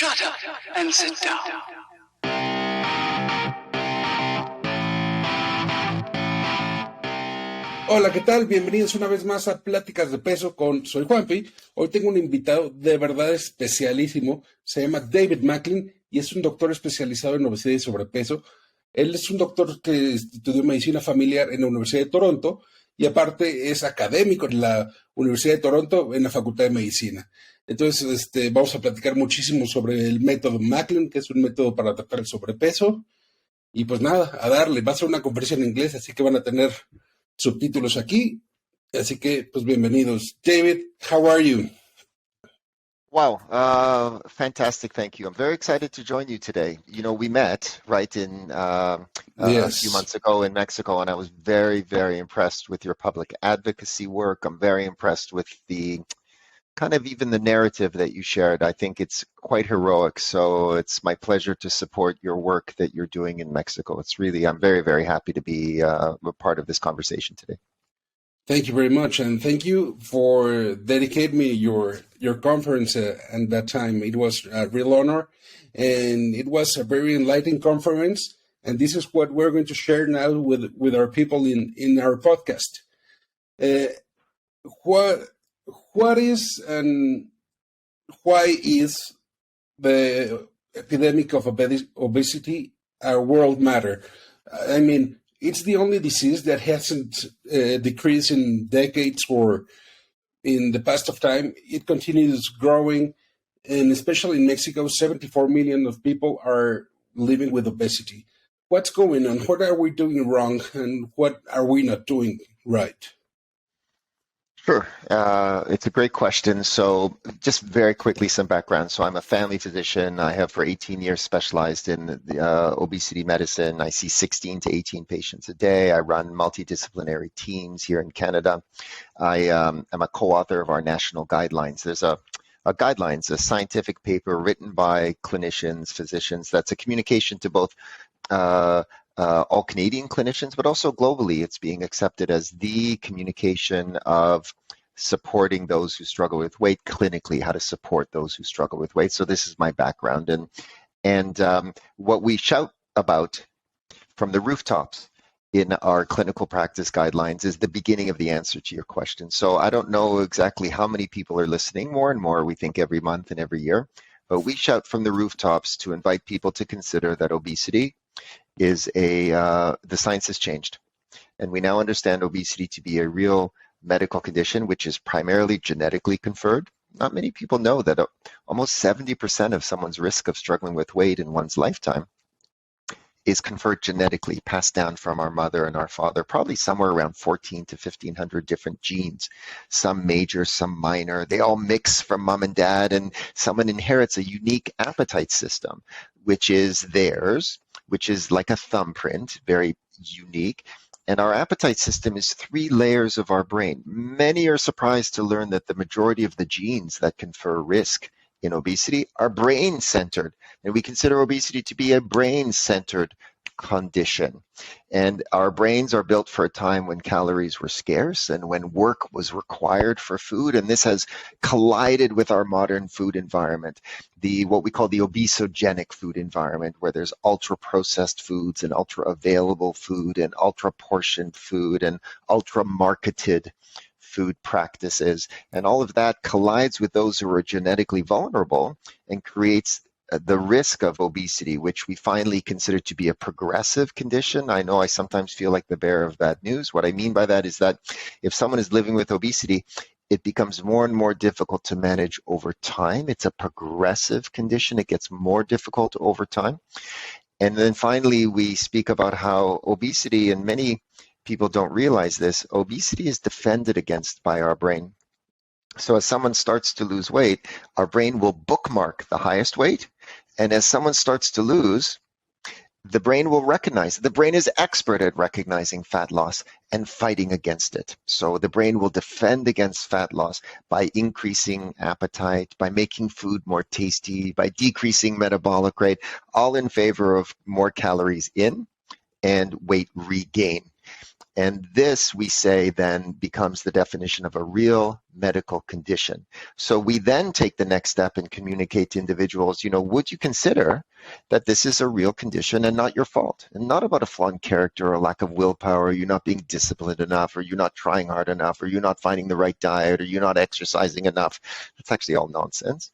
Shut up and sit down. Hola, ¿qué tal? Bienvenidos una vez más a Pláticas de Peso Soy Juanpi. Hoy tengo un invitado de verdad especialísimo. Se llama David Macklin y es un doctor especializado en obesidad y sobrepeso. Él es un doctor que estudió medicina familiar en la Universidad de Toronto y aparte es académico en la Universidad de Toronto en la Facultad de Medicina. Entonces, vamos a platicar muchísimo sobre el método Macklin, que es un método para tratar el sobrepeso. Y pues nada, a darle. Va a ser una conferencia en inglés, así que van a tener subtítulos aquí. Así que, pues bienvenidos. David, how are you? Wow, fantastic. Thank you. I'm very excited to join you today. You know, we met right in a few months ago in Mexico, and I was very, very impressed with your public advocacy work. I'm very impressed with the kind of even the narrative that you shared. I think it's quite heroic. So it's my pleasure to support your work that you're doing in Mexico. I'm very, very happy to be a part of this conversation today. Thank you very much, and thank you for dedicating me your conference at that time. It was a real honor, and it was a very enlightening conference. And this is what we're going to share now with our people in our podcast. What is and why is the epidemic of obesity a world matter? I mean, it's the only disease that hasn't decreased in decades or in the past of time. It continues growing, and especially in Mexico, 74 million of people are living with obesity. What's going on? What are we doing wrong, and what are we not doing right? Sure. It's a great question. So just very quickly, some background. So I'm a family physician. I have for 18 years specialized in the, obesity medicine. I see 16 to 18 patients a day. I run multidisciplinary teams here in Canada. I am a co-author of our national guidelines. There's a guidelines, a scientific paper written by clinicians, physicians. That's a communication to both all Canadian clinicians, but also globally. It's being accepted as the communication of supporting those who struggle with weight clinically, how to support those who struggle with weight. So this is my background, and what we shout about from the rooftops in our clinical practice guidelines is the beginning of the answer to your question. So I don't know exactly how many people are listening. More and more, we think every month and every year, but we shout from the rooftops to invite people to consider that obesity is the science has changed, and we now understand obesity to be a real medical condition, which is primarily genetically conferred. Not many people know that almost 70% of someone's risk of struggling with weight in one's lifetime is conferred genetically, passed down from our mother and our father, probably somewhere around 14 to 1,500 different genes, some major, some minor. They all mix from mom and dad, and someone inherits a unique appetite system, which is theirs, which is like a thumbprint, very unique. And our appetite system is 3 layers of our brain. Many are surprised to learn that the majority of the genes that confer risk in obesity are brain-centered. And we consider obesity to be a brain-centered condition. And our brains are built for a time when calories were scarce and when work was required for food. And this has collided with our modern food environment, what we call the obesogenic food environment, where there's ultra-processed foods and ultra-available food and ultra-portioned food and ultra-marketed food practices. And all of that collides with those who are genetically vulnerable and creates the risk of obesity, which we finally consider to be a progressive condition. I know I sometimes feel like the bearer of bad news. What I mean by that is that if someone is living with obesity, it becomes more and more difficult to manage over time. It's a progressive condition. It gets more difficult over time. And then finally, we speak about how obesity, and many people don't realize this, obesity is defended against by our brain. So as someone starts to lose weight, our brain will bookmark the highest weight. And as someone starts to lose, the brain will recognize. The brain is expert at recognizing fat loss and fighting against it. So the brain will defend against fat loss by increasing appetite, by making food more tasty, by decreasing metabolic rate, all in favor of more calories in and weight regain. And this, we say, then becomes the definition of a real medical condition. So we then take the next step and communicate to individuals, would you consider that this is a real condition and not your fault, and not about a flawed character or a lack of willpower, or you're not being disciplined enough, or you're not trying hard enough, or you're not finding the right diet, or you're not exercising enough. That's actually all nonsense.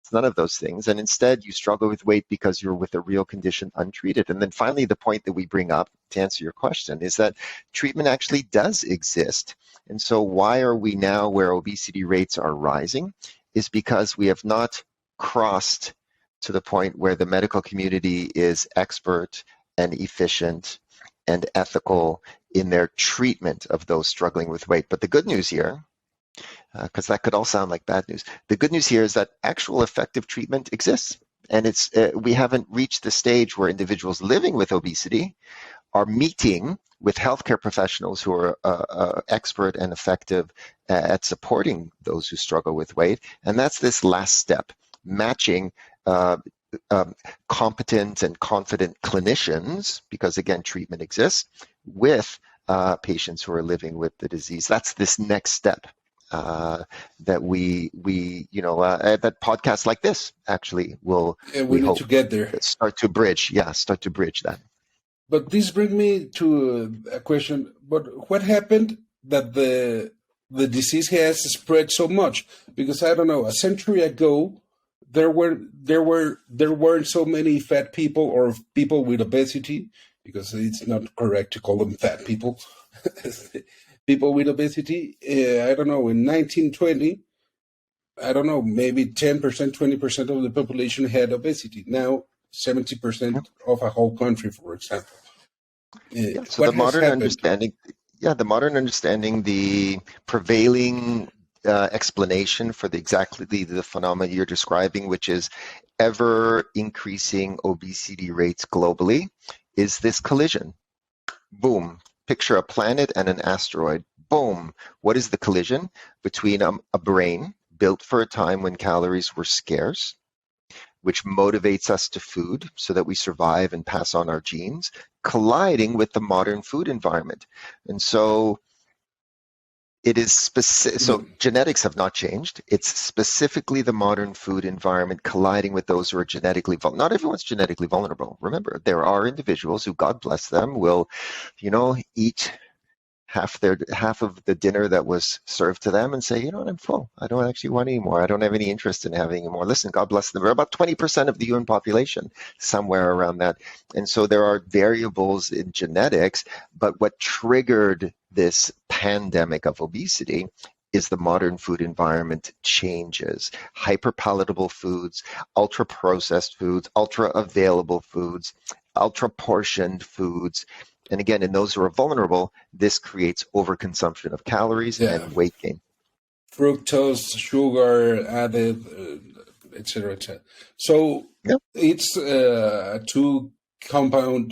It's none of those things. And instead, you struggle with weight because you're with a real condition untreated. And then finally, the point that we bring up to answer your question is that treatment actually does exist. And so why are we now where obesity rates are rising is because we have not crossed to the point where the medical community is expert and efficient and ethical in their treatment of those struggling with weight. But the good news here, because that could all sound like bad news. The good news here is that actual effective treatment exists. And we haven't reached the stage where individuals living with obesity are meeting with healthcare professionals who are expert and effective at supporting those who struggle with weight. And that's this last step, matching competent and confident clinicians, because again, treatment exists, with patients who are living with the disease. That's this next step. That that podcasts like this actually will, we need to get there. Start to bridge that. But this brings me to a question. But what happened that the disease has spread so much? Because I don't know, a century ago, there weren't so many fat people or people with obesity, because it's not correct to call them fat people. People with obesity, I don't know, in 1920, I don't know, maybe 10%, 20% of the population had obesity. Now, 70% of a whole country, for example. So the modern understanding, the prevailing explanation for exactly the phenomena you're describing, which is ever increasing obesity rates globally, is this collision. Boom. Picture a planet and an asteroid. Boom. What is the collision? Between a brain built for a time when calories were scarce, which motivates us to food so that we survive and pass on our genes, colliding with the modern food environment. And so it is specific. So genetics have not changed. It's specifically the modern food environment colliding with those who are genetically vulnerable. Not everyone's genetically vulnerable. Remember, there are individuals who, God bless them, will, eat half of the dinner that was served to them and say, I'm full. I don't actually want any more. I don't have any interest in having any more. Listen, God bless them. They're about 20% of the human population, somewhere around that. And so there are variables in genetics, but what triggered this pandemic of obesity is the modern food environment changes. Hyperpalatable foods, ultra-processed foods, ultra-available foods, ultra-portioned foods. And again, in those who are vulnerable, this creates overconsumption of calories and weight gain. Fructose, sugar added, etc., etc. So it's a two-compound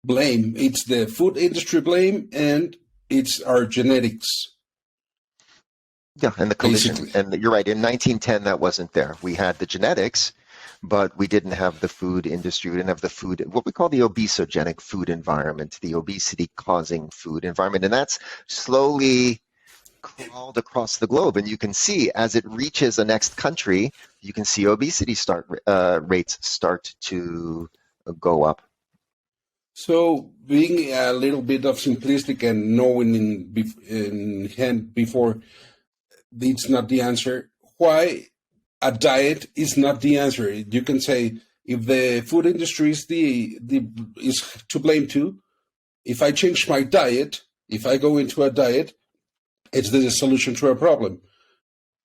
blame. It's the food industry blame, and it's our genetics. Yeah, and the collision. Basically. And you're right, in 1910, that wasn't there. We had the genetics, but we didn't have the food industry. We didn't have the food, what we call the obesogenic food environment, the obesity-causing food environment. And that's slowly crawled across the globe. And you can see as it reaches the next country, you can see obesity rates start to go up. So being a little bit of simplistic and knowing in hand before, it's not the answer. Why a diet is not the answer? You can say if the food industry is is to blame too. If I change my diet, if I go into a diet, it's the solution to a problem.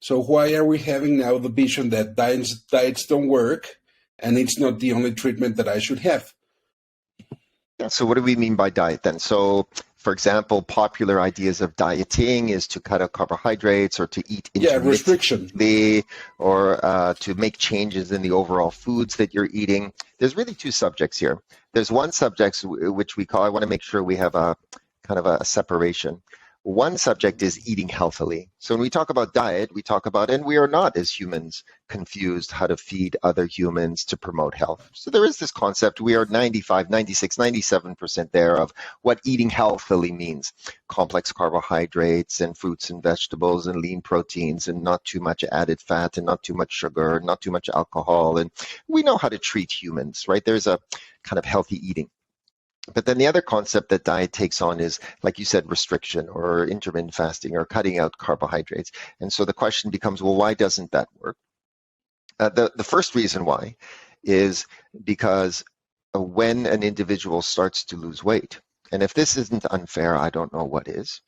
So why are we having now the vision that diets don't work and it's not the only treatment that I should have? Yeah, so what do we mean by diet then? So, for example, popular ideas of dieting is to cut out carbohydrates or to eat intermittently or to make changes in the overall foods that you're eating. There's really two subjects here. There's one subject which we call, I want to make sure we have a kind of a separation. One subject is eating healthily. So when we talk about diet, we talk about, and we are not as humans confused how to feed other humans to promote health. So there is this concept, we are 95, 96, 97% there of what eating healthily means. Complex carbohydrates and fruits and vegetables and lean proteins and not too much added fat and not too much sugar, not too much alcohol. And we know how to treat humans, right? There's a kind of healthy eating. But then the other concept that diet takes on is, like you said, restriction or intermittent fasting or cutting out carbohydrates. And so the question becomes, well, why doesn't that work? The first reason why is because when an individual starts to lose weight, and if this isn't unfair, I don't know what is.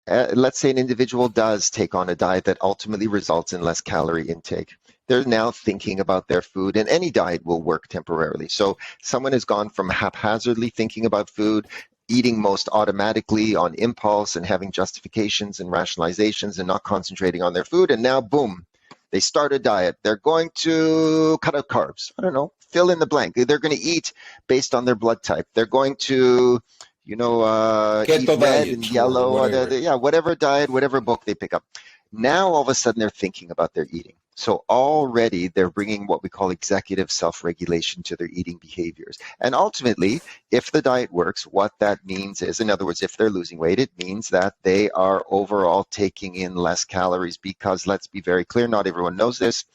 Let's say an individual does take on a diet that ultimately results in less calorie intake. They're now thinking about their food, and any diet will work temporarily. So someone has gone from haphazardly thinking about food, eating most automatically on impulse and having justifications and rationalizations and not concentrating on their food, and now boom, they start a diet. They're going to cut out carbs. I don't know, fill in the blank. They're going to eat based on their blood type. They're going to eat Keto red diet and yellow, or whatever. whatever diet, whatever book they pick up. Now, all of a sudden, they're thinking about their eating. So already they're bringing what we call executive self-regulation to their eating behaviors. And ultimately, if the diet works, what that means is, in other words, if they're losing weight, it means that they are overall taking in less calories because, let's be very clear, not everyone knows this,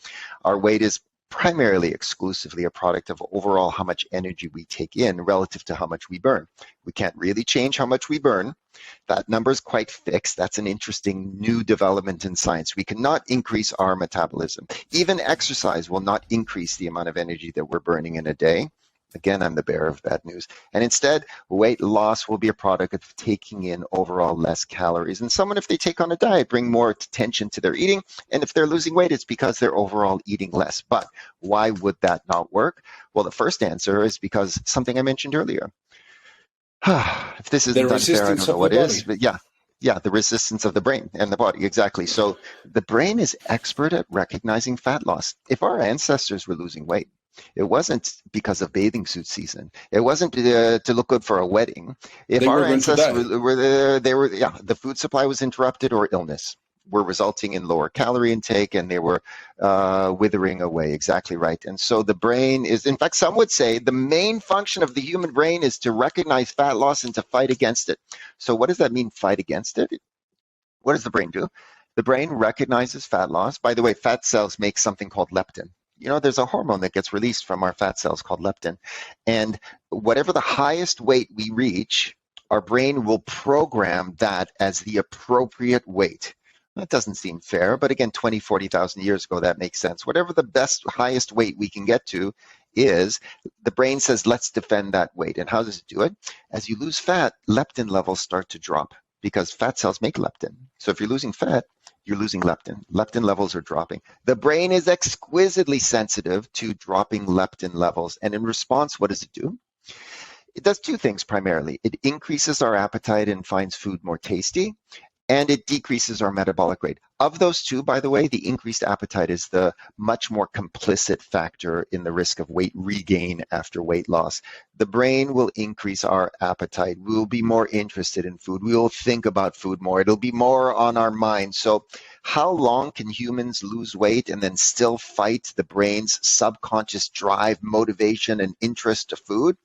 our weight is primarily exclusively a product of overall how much energy we take in relative to how much we burn. We can't really change how much we burn. That number is quite fixed. That's an interesting new development in science. We cannot increase our metabolism. Even exercise will not increase the amount of energy that we're burning in a day. Again, I'm the bearer of bad news. And instead, weight loss will be a product of taking in overall less calories. And someone, if they take on a diet, bring more attention to their eating. And if they're losing weight, it's because they're overall eating less. But why would that not work? Well, the first answer is because something I mentioned earlier. If this The isn't unfair, I resistance don't know of the what is. body. But yeah, the resistance of the brain and the body, exactly. So the brain is expert at recognizing fat loss. If our ancestors were losing weight, it wasn't because of bathing suit season. It wasn't to look good for a wedding. If They our were going to ancestors die. the food supply was interrupted or illness were resulting in lower calorie intake and they were withering away. Exactly right. And so the brain is, in fact, some would say the main function of the human brain is to recognize fat loss and to fight against it. So what does that mean, fight against it? What does the brain do? The brain recognizes fat loss. By the way, fat cells make something called leptin. There's a hormone that gets released from our fat cells called leptin. And whatever the highest weight we reach, our brain will program that as the appropriate weight. That doesn't seem fair, but again, 20, 40,000 years ago, that makes sense. Whatever the best, highest weight we can get to is, the brain says, let's defend that weight. And how does it do it? As you lose fat, leptin levels start to drop because fat cells make leptin. So if you're losing fat, you're losing leptin. Leptin levels are dropping. The brain is exquisitely sensitive to dropping leptin levels. And in response, what does it do? It does two things primarily. It increases our appetite and finds food more tasty, and it decreases our metabolic rate. Of those two, by the way, the increased appetite is the much more complicit factor in the risk of weight regain after weight loss. The brain will increase our appetite. We will be more interested in food. We will think about food more. It'll be more on our mind. So how long can humans lose weight and then still fight the brain's subconscious drive, motivation, and interest to food?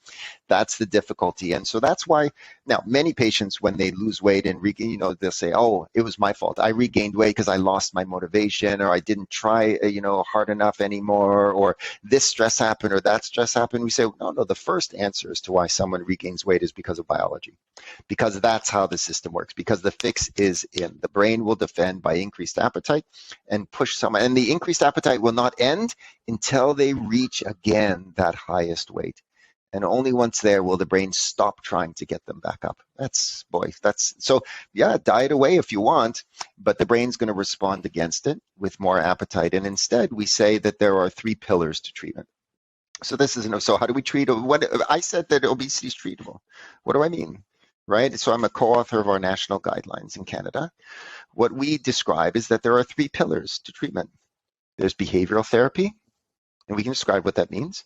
That's the difficulty. And so that's why now many patients, when they lose weight and regain, they'll say, oh, it was my fault. I regained weight because I lost my motivation, or I didn't try, hard enough anymore, or this stress happened or that stress happened. We say, no, the first answer as to why someone regains weight is because of biology, because that's how the system works, because the fix is in. The brain will defend by increased appetite and push someone, and the increased appetite will not end until they reach again that highest weight. And only once there will the brain stop trying to get them back up. So yeah, diet away if you want, but the brain's going to respond against it with more appetite. And instead, we say that there are three pillars to treatment. So so how do we treat, what I said that obesity is treatable. What do I mean? Right? So I'm a co-author of our national guidelines in Canada. What we describe is that there are three pillars to treatment. There's behavioral therapy, and we can describe what that means.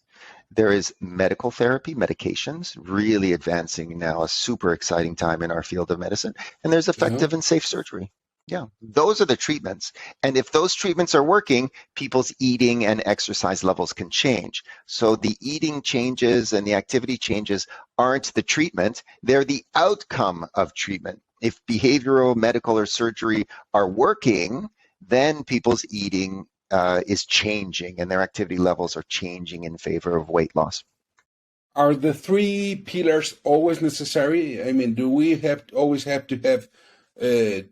There is medical therapy, medications, really advancing now, a super exciting time in our field of medicine. And there's Uh-huh. effective and safe surgery. Yeah, those are the treatments. And if those treatments are working, people's eating and exercise levels can change. So the eating changes and the activity changes aren't the treatment, they're the outcome of treatment. If behavioral, medical, or surgery are working, then people's eating is changing and their activity levels are changing in favor of weight loss. Are the three pillars always necessary? I mean, do we always have to have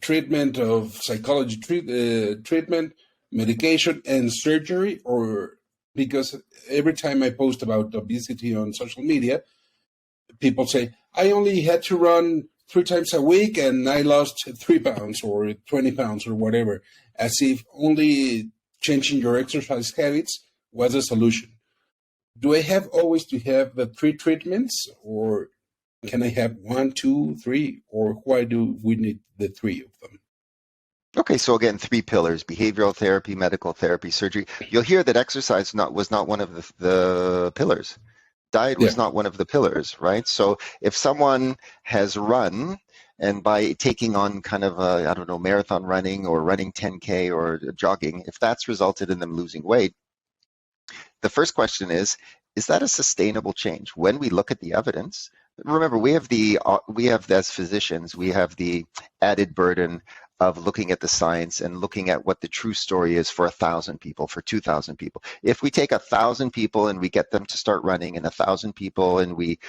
treatment of psychology treatment, medication, and surgery? Or because every time I post about obesity on social media, people say, I only had to run 3 times a week and I lost 3 pounds or 20 pounds or whatever, as if only changing your exercise habits was a solution. Do I have always to have the three treatments, or can I have one, two, three, or why do we need the three of them? Okay, so again, three pillars: behavioral therapy, medical therapy, surgery. You'll hear that exercise was not one of the pillars. Diet Yeah. was not one of the pillars, right? So if someone has run, and by taking on kind of a, I don't know, marathon running or running 10K or jogging, if that's resulted in them losing weight, the first question is that a sustainable change? When we look at the evidence, remember, we have as physicians, we have the added burden of looking at the science and looking at what the true story is for 1,000 people, for 2,000 people. If we take 1,000 people and we get them to start running, and 1,000 people and we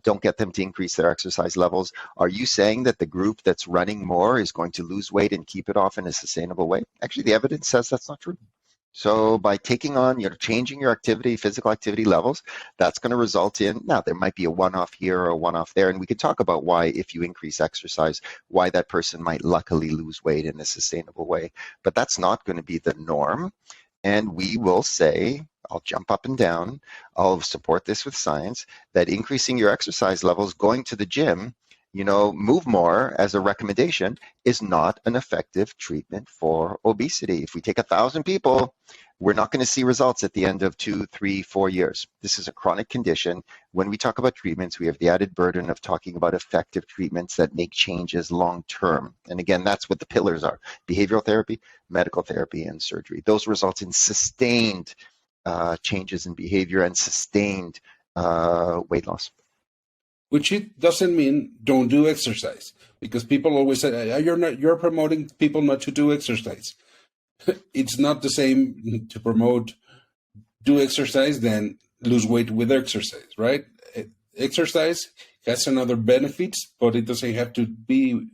don't get them to increase their exercise levels, are you saying that the group that's running more is going to lose weight and keep it off in a sustainable way? Actually, the evidence says that's not true. So by taking on, changing your activity, physical activity levels, that's going to result in, now there might be a one-off here or a one-off there, and we can talk about why, if you increase exercise, why that person might luckily lose weight in a sustainable way. But that's not going to be the norm. And we will say, I'll jump up and down, I'll support this with science, that increasing your exercise levels, going to the gym, move more as a recommendation, is not an effective treatment for obesity. If we take 1,000 people, we're not going to see results at the end of 2, 3, 4 years. This is a chronic condition. When we talk about treatments, we have the added burden of talking about effective treatments that make changes long term. And again, that's what the pillars are: behavioral therapy, medical therapy, and surgery. Those result in sustained changes in behavior and sustained weight loss. Which it doesn't mean don't do exercise, because people always say, you're promoting people not to do exercise. It's not the same to promote do exercise than lose weight with exercise, right? Exercise has another benefits, but it doesn't have to be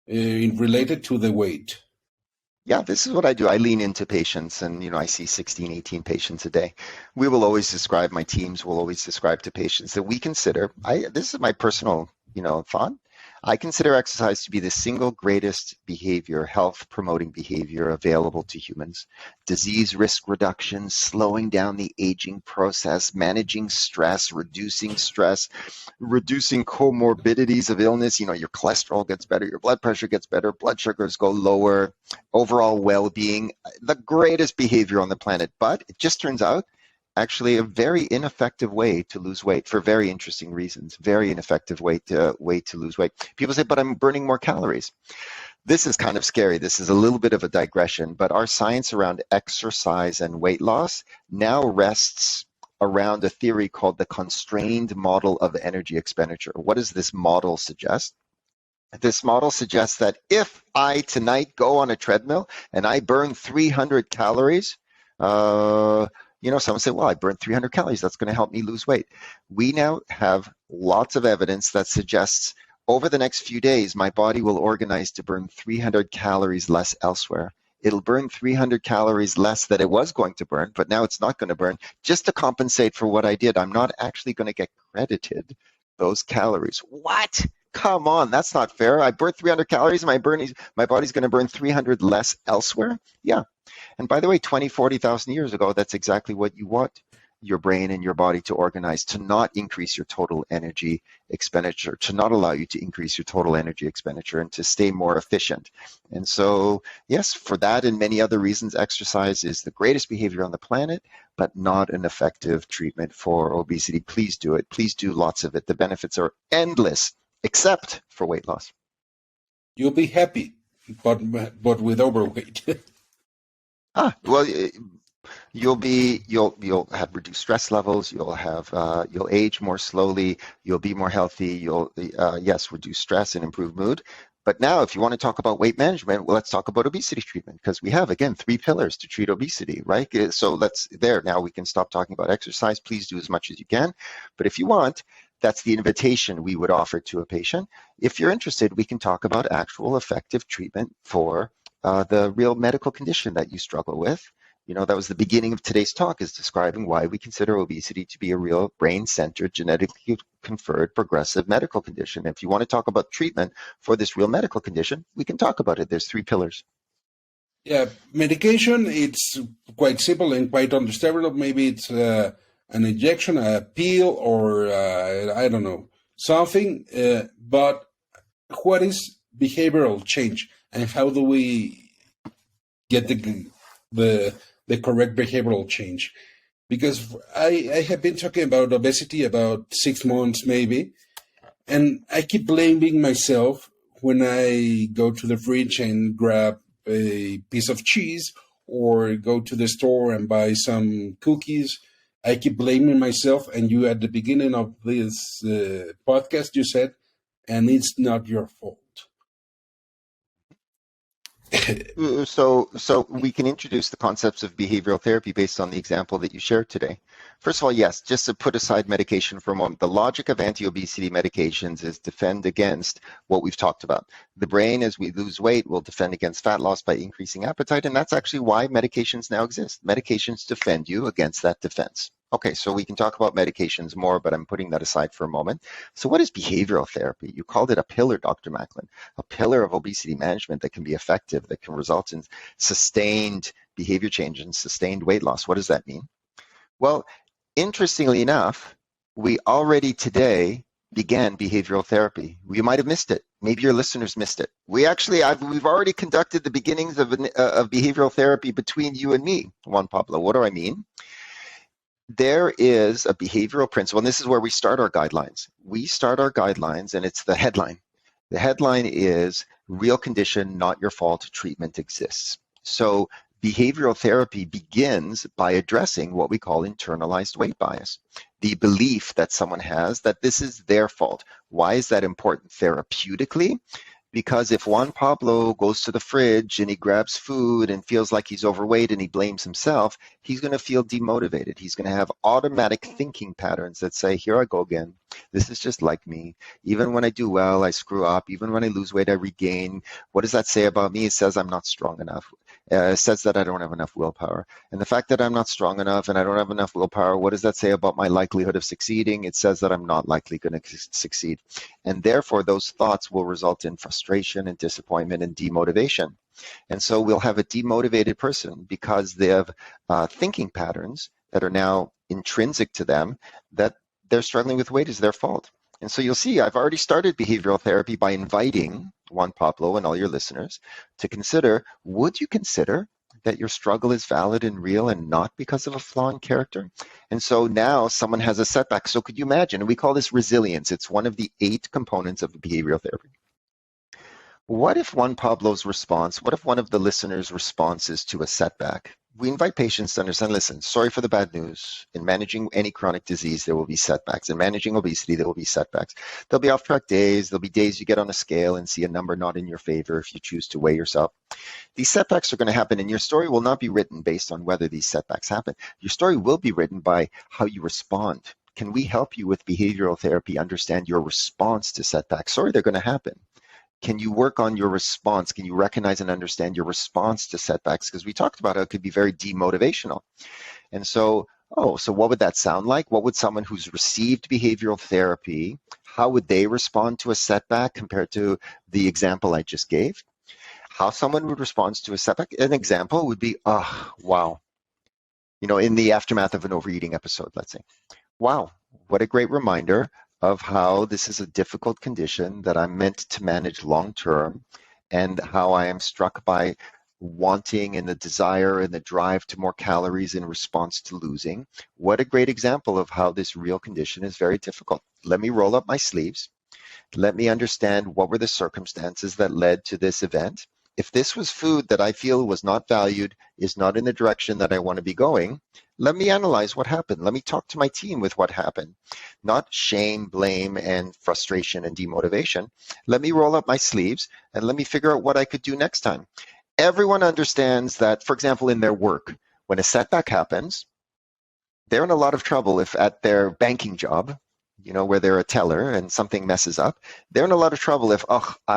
related to the weight. Yeah, this is what I do. I lean into patients, and I see 16, 18 patients a day. We will always describe, my teams will always describe to patients that we consider, this is my personal, thought. I consider exercise to be the single greatest behavior, health promoting behavior available to humans. Disease risk reduction, slowing down the aging process, managing stress, reducing comorbidities of illness. Your cholesterol gets better, your blood pressure gets better, blood sugars go lower, overall well-being, the greatest behavior on the planet. But it just turns out actually a very ineffective way to lose weight for very interesting reasons. Very ineffective way to lose weight. People say, but I'm burning more calories. This is kind of scary. This is a little bit of a digression, but our science around exercise and weight loss now rests around a theory called the constrained model of energy expenditure. What does this model suggest? This model suggests that if I tonight go on a treadmill and I burn 300 calories, someone say, well, I burned 300 calories. That's going to help me lose weight. We now have lots of evidence that suggests over the next few days, my body will organize to burn 300 calories less elsewhere. It'll burn 300 calories less that it was going to burn, but now it's not going to burn just to compensate for what I did. I'm not actually going to get credited those calories. What? Come on, that's not fair. I burned 300 calories, my body's going to burn 300 less elsewhere? Yeah. And by the way, 20, 40,000 years ago, that's exactly what you want your brain and your body to organize, to not increase your total energy expenditure, to not allow you to increase your total energy expenditure, and to stay more efficient. And so, yes, for that and many other reasons, exercise is the greatest behavior on the planet, but not an effective treatment for obesity. Please do it. Please do lots of it. The benefits are endless, except for weight loss. You'll be happy, but with overweight. Well, you'll have reduced stress levels. You'll age more slowly. You'll be more healthy. You'll yes, reduce stress and improve mood. But now, if you want to talk about weight management, well, let's talk about obesity treatment, because we have, again, 3 pillars to treat obesity, right? So now we can stop talking about exercise. Please do as much as you can. But if you want, that's the invitation we would offer to a patient. If you're interested, we can talk about actual effective treatment for the real medical condition that you struggle with. That was the beginning of today's talk, is describing why we consider obesity to be a real brain-centered, genetically conferred progressive medical condition. If you want to talk about treatment for this real medical condition, we can talk about it. There's 3 pillars. Yeah, medication, it's quite simple and quite understandable. Maybe it's an injection, a pill, or I don't know, something. But what is behavioral change, and how do we get the correct behavioral change? Because I have been talking about obesity about 6 months maybe, and I keep blaming myself when I go to the fridge and grab a piece of cheese or go to the store and buy some cookies. I keep blaming myself, and you at the beginning of this podcast, you said, and it's not your fault. So we can introduce the concepts of behavioral therapy based on the example that you shared today. First of all, yes, just to put aside medication for a moment, the logic of anti-obesity medications is defend against what we've talked about. The brain, as we lose weight, will defend against fat loss by increasing appetite, and that's actually why medications now exist. Medications defend you against that defense. Okay, so we can talk about medications more, but I'm putting that aside for a moment. So what is behavioral therapy? You called it a pillar, Dr. Macklin, a pillar of obesity management that can be effective, that can result in sustained behavior change and sustained weight loss. What does that mean? Well, interestingly enough, we already today began behavioral therapy. You might have missed it. Maybe your listeners missed it. We've already conducted the beginnings of behavioral therapy between you and me, Juan Pablo. What do I mean? There is a behavioral principle, and this is where we start our guidelines. We start our guidelines, and it's the headline. The headline is, real condition, not your fault, treatment exists. So behavioral therapy begins by addressing what we call internalized weight bias, the belief that someone has that this is their fault. Why is that important therapeutically? Because if Juan Pablo goes to the fridge and he grabs food and feels like he's overweight and he blames himself, he's going to feel demotivated. He's going to have automatic thinking patterns that say, here I go again. This is just like me. Even when I do well, I screw up. Even when I lose weight, I regain. What does that say about me? It says I'm not strong enough. It says that I don't have enough willpower. And the fact that I'm not strong enough and I don't have enough willpower, what does that say about my likelihood of succeeding? It says that I'm not likely going to succeed. And therefore, those thoughts will result in frustration and disappointment and demotivation. And so we'll have a demotivated person because they have thinking patterns that are now intrinsic to them, that they're struggling with weight is their fault. And so you'll see, I've already started behavioral therapy by inviting Juan Pablo and all your listeners to consider, would you consider that your struggle is valid and real and not because of a flaw in character? And so now someone has a setback. So could you imagine, and we call this resilience. It's one of the 8 components of behavioral therapy. What if Juan Pablo's response, what if one of the listeners' responses to a setback? We invite patients to understand, listen, sorry for the bad news. In managing any chronic disease, there will be setbacks. In managing obesity, there will be setbacks. There'll be off-track days. There'll be days you get on a scale and see a number not in your favor if you choose to weigh yourself. These setbacks are going to happen, and your story will not be written based on whether these setbacks happen. Your story will be written by how you respond. Can we help you with behavioral therapy understand your response to setbacks? Sorry, they're going to happen. Can you work on your response? Can you recognize and understand your response to setbacks? Because we talked about how it could be very demotivational. And so, so what would that sound like? What would someone who's received behavioral therapy, how would they respond to a setback compared to the example I just gave? How someone would respond to a setback? An example would be, oh, wow. In the aftermath of an overeating episode, let's say. Wow, what a great reminder of how this is a difficult condition that I'm meant to manage long term, and how I am struck by wanting and the desire and the drive to more calories in response to losing. What a great example of how this real condition is very difficult. Let me roll up my sleeves. Let me understand what were the circumstances that led to this event. If this was food that I feel was not valued, is not in the direction that I want to be going, let me analyze what happened. Let me talk to my team with what happened. Not shame, blame, and frustration and demotivation. Let me roll up my sleeves and let me figure out what I could do next time. Everyone understands that, for example, in their work, when a setback happens, they're in a lot of trouble if at their banking job, where they're a teller and something messes up, they're in a lot of trouble if,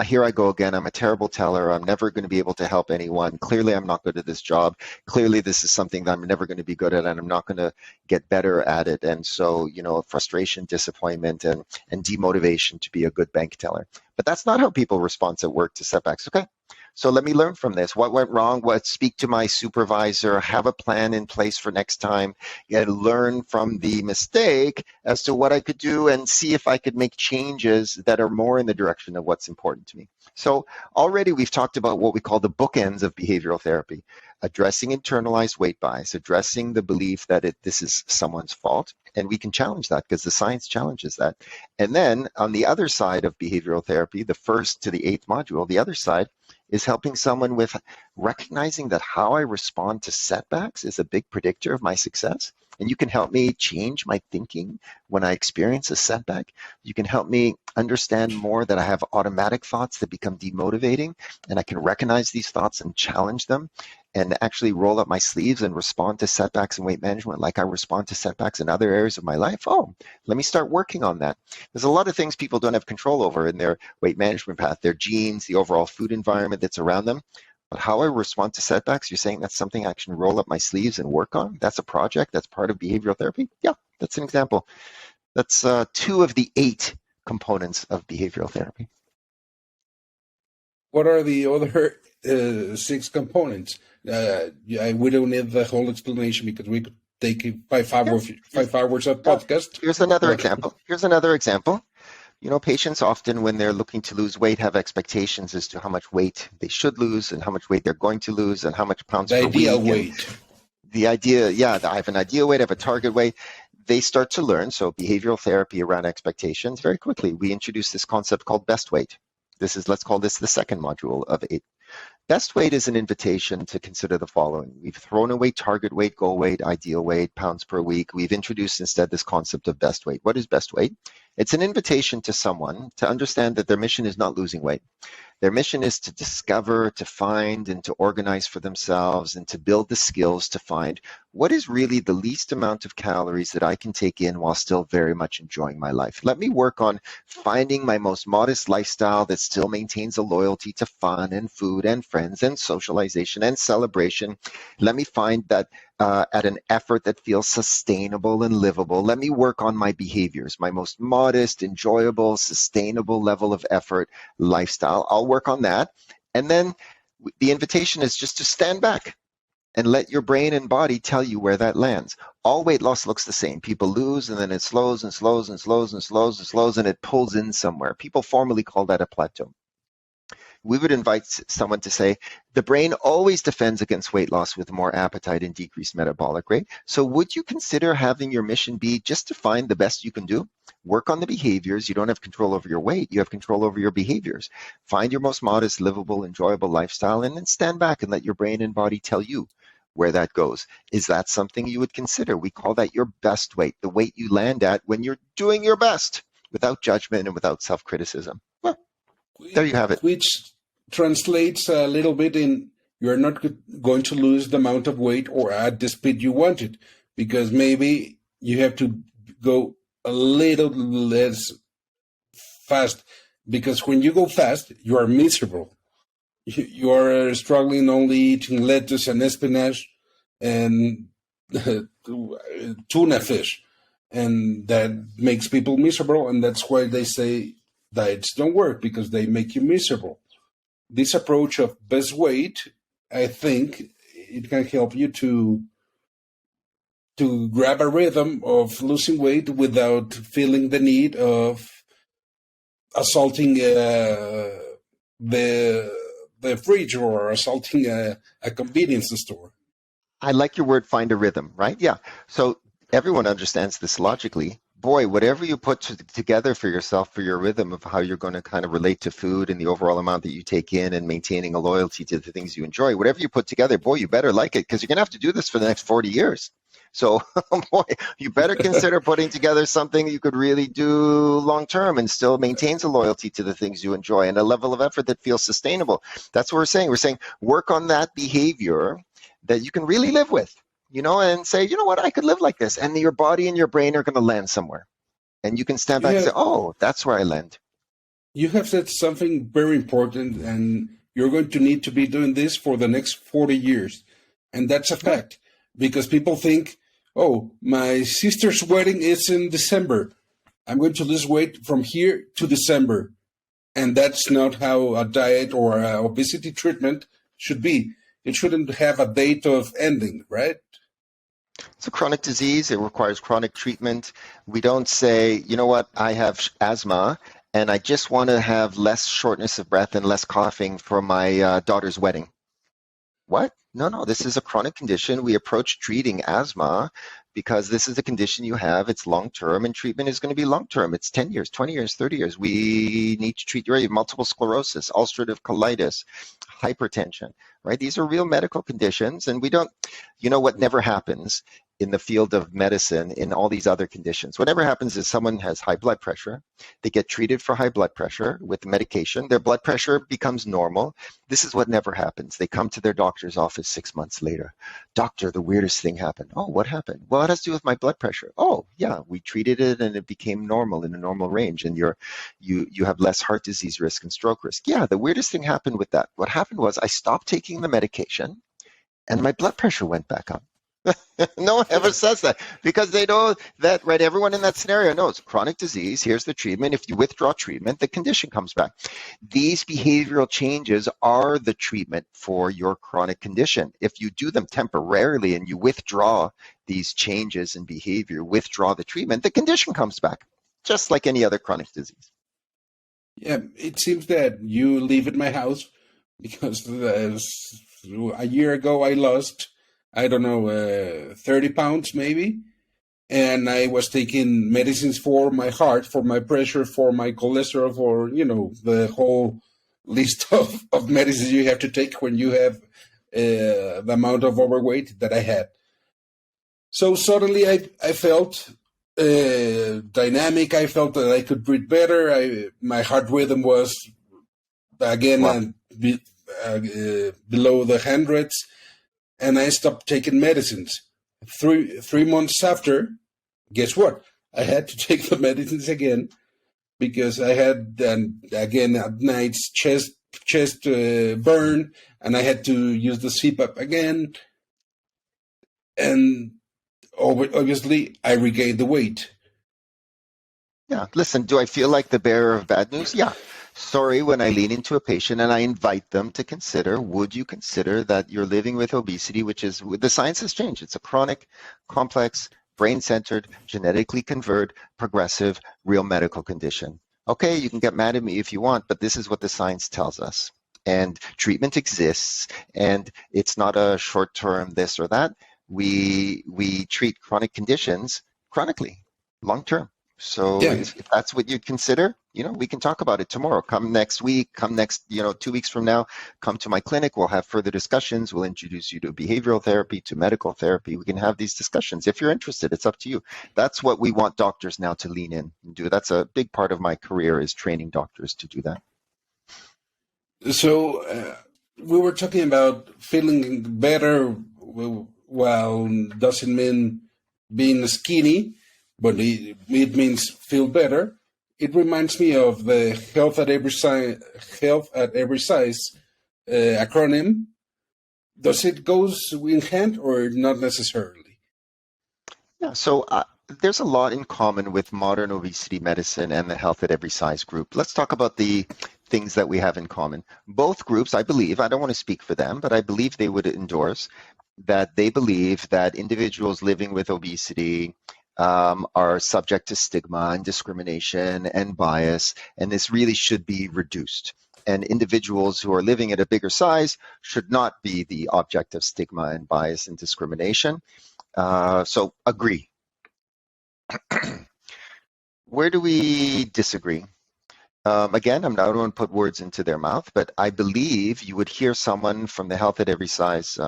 here I go again, I'm a terrible teller, I'm never going to be able to help anyone, clearly I'm not good at this job, clearly this is something that I'm never going to be good at and I'm not going to get better at it. And so, frustration, disappointment, and demotivation to be a good bank teller. But that's not how people respond at work to setbacks. Okay, so let me learn from this. What went wrong? Speak to my supervisor, have a plan in place for next time, and learn from the mistake as to what I could do and see if I could make changes that are more in the direction of what's important to me. So already we've talked about what we call the bookends of behavioral therapy, addressing internalized weight bias, addressing the belief that this is someone's fault. And we can challenge that because the science challenges that. And then on the other side of behavioral therapy, the first to the 8th module, the other side is helping someone with recognizing that how I respond to setbacks is a big predictor of my success. And you can help me change my thinking when I experience a setback. You can help me understand more that I have automatic thoughts that become demotivating, and I can recognize these thoughts and challenge them and actually roll up my sleeves and respond to setbacks in weight management like I respond to setbacks in other areas of my life. Oh, let me start working on that. There's a lot of things people don't have control over in their weight management path, their genes, the overall food environment that's around them. But how I respond to setbacks, you're saying that's something I can roll up my sleeves and work on? That's a project, that's part of behavioral therapy? Yeah, that's an example. That's 2 of the 8 components of behavioral therapy. What are the other 6 components? We don't need the whole explanation because we could take 5 hours of podcast. Here's another example. Patients often, when they're looking to lose weight, have expectations as to how much weight they should lose and how much weight they're going to lose and how much pounds per week. The ideal weight. The idea, I have an ideal weight, I have a target weight. They start to learn, so behavioral therapy around expectations, very quickly, we introduce this concept called best weight. Let's call this the 2nd module of 8. Best weight is an invitation to consider the following. We've thrown away target weight, goal weight, ideal weight, pounds per week. We've introduced instead this concept of best weight. What is best weight? It's an invitation to someone to understand that their mission is not losing weight. Their mission is to discover, to find, and to organize for themselves and to build the skills to find what is really the least amount of calories that I can take in while still very much enjoying my life. Let me work on finding my most modest lifestyle that still maintains a loyalty to fun and food and friends and socialization and celebration. Let me find that at an effort that feels sustainable and livable. Let me work on my behaviors, my most modest, enjoyable, sustainable level of effort lifestyle. I'll work on that. And then the invitation is just to stand back and let your brain and body tell you where that lands. All weight loss looks the same. People lose and then it slows and slows and slows and slows and slows and it pulls in somewhere. People formally call that a plateau. We would invite someone to say, the brain always defends against weight loss with more appetite and decreased metabolic rate. So would you consider having your mission be just to find the best you can do? Work on the behaviors. You don't have control over your weight. You have control over your behaviors. Find your most modest, livable, enjoyable lifestyle, and then stand back and let your brain and body tell you where that goes. Is that something you would consider? We call that your best weight, the weight you land at when you're doing your best without judgment and without self-criticism. Well, there you have it. Which translates a little bit in you're not going to lose the amount of weight or at the speed you wanted, because maybe you have to go a little less fast, because when you go fast, you are miserable. You are struggling only eating lettuce and spinach and tuna fish, and that makes people miserable, and that's why they say diets don't work, because they make you miserable. This approach of best weight, I think it can help you to grab a rhythm of losing weight without feeling the need of assaulting the the fridge or assaulting a convenience store. I like your word, find a rhythm, right? Yeah. So everyone understands this logically. Boy, whatever you put together for yourself for your rhythm of how you're going to kind of relate to food and the overall amount that you take in and maintaining a loyalty to the things you enjoy, whatever you put together, boy, you better like it because you're going to have to do this for the next 40 years. So, boy, you better consider putting together something you could really do long term and still maintains a loyalty to the things you enjoy and a level of effort that feels sustainable. That's what we're saying. We're saying work on that behavior that you can really live with, and say, you know what, I could live like this. And your body and your brain are going to land somewhere. And you can stand back and say, oh, that's where I land. You have said something very important, and you're going to need to be doing this for the next 40 years. And that's a fact, because people think, oh, my sister's wedding is in December. I'm going to lose weight from here to December. And that's not how a diet or a obesity treatment should be. It shouldn't have a date of ending, right? It's a chronic disease. It requires chronic treatment. We don't say, you know what, I have asthma and I just want to have less shortness of breath and less coughing for my daughter's wedding. What? No, this is a chronic condition. We approach treating asthma because this is a condition you have. It's long-term, and treatment is going to be long-term. It's 10 years, 20 years, 30 years. We need to treat your multiple sclerosis, ulcerative colitis, hypertension, right? These are real medical conditions, and we don't, what never happens in the field of medicine in all these other conditions. Whatever happens is someone has high blood pressure. They get treated for high blood pressure with medication. Their blood pressure becomes normal. This is what never happens. They come to their doctor's office 6 months later. Doctor, the weirdest thing happened. Oh, what happened? Well, it has to do with my blood pressure. Oh, yeah, we treated it and it became normal in a normal range, and you have less heart disease risk and stroke risk. Yeah, the weirdest thing happened with that. What happened was I stopped taking the medication and my blood pressure went back up. No one ever says that because they know that, right? Everyone in that scenario knows chronic disease. Here's the treatment. If you withdraw treatment, the condition comes back. These behavioral changes are the treatment for your chronic condition. If you do them temporarily and you withdraw these changes in behavior, withdraw the treatment, the condition comes back, just like any other chronic disease. Yeah, it seems that you live in my house because a year ago I lost, I don't know, 30 pounds maybe. And I was taking medicines for my heart, for my pressure, for my cholesterol, for, the whole list of medicines you have to take when you have the amount of overweight that I had. So suddenly I felt dynamic. I felt that I could breathe better. My heart rhythm was again below the hundreds. And I stopped taking medicines. Three months after, guess what? I had to take the medicines again because I had, again, at nights, chest burn, and I had to use the CPAP again. And obviously, I regained the weight. Yeah, listen, do I feel like the bearer of bad news? Yeah. Sorry, when I lean into a patient and I invite them to consider, would you consider that you're living with obesity, which is, the science has changed. It's a chronic, complex, brain-centered, genetically conferred, progressive, real medical condition. Okay, you can get mad at me if you want, but this is what the science tells us. And treatment exists, and it's not a short-term this or that. We treat chronic conditions chronically, long-term. So Yeah. if that's what you'd consider, we can talk about it tomorrow. Come next week, come next, 2 weeks from now, come to my clinic. We'll have further discussions. We'll introduce you to behavioral therapy, to medical therapy. We can have these discussions. If you're interested, it's up to you. That's what we want doctors now to lean in and do. That's a big part of my career, is training doctors to do that. So we were talking about feeling better. Well, doesn't mean being skinny, but it means feel better. It reminds me of the Health at Every Size acronym. Does it goes in hand or not necessarily? Yeah, so there's a lot in common with modern obesity medicine and the Health at Every Size group. Let's talk about the things that we have in common. Both groups, I believe, I don't want to speak for them, but I believe they would endorse that they believe that individuals living with obesity are subject to stigma and discrimination and bias, and this really should be reduced. and individuals who are living at a bigger size should not be the object of stigma and bias and discrimination. So agree. Where do we disagree? Again, I don't want to put words into their mouth, but I believe you would hear someone from the Health at Every Size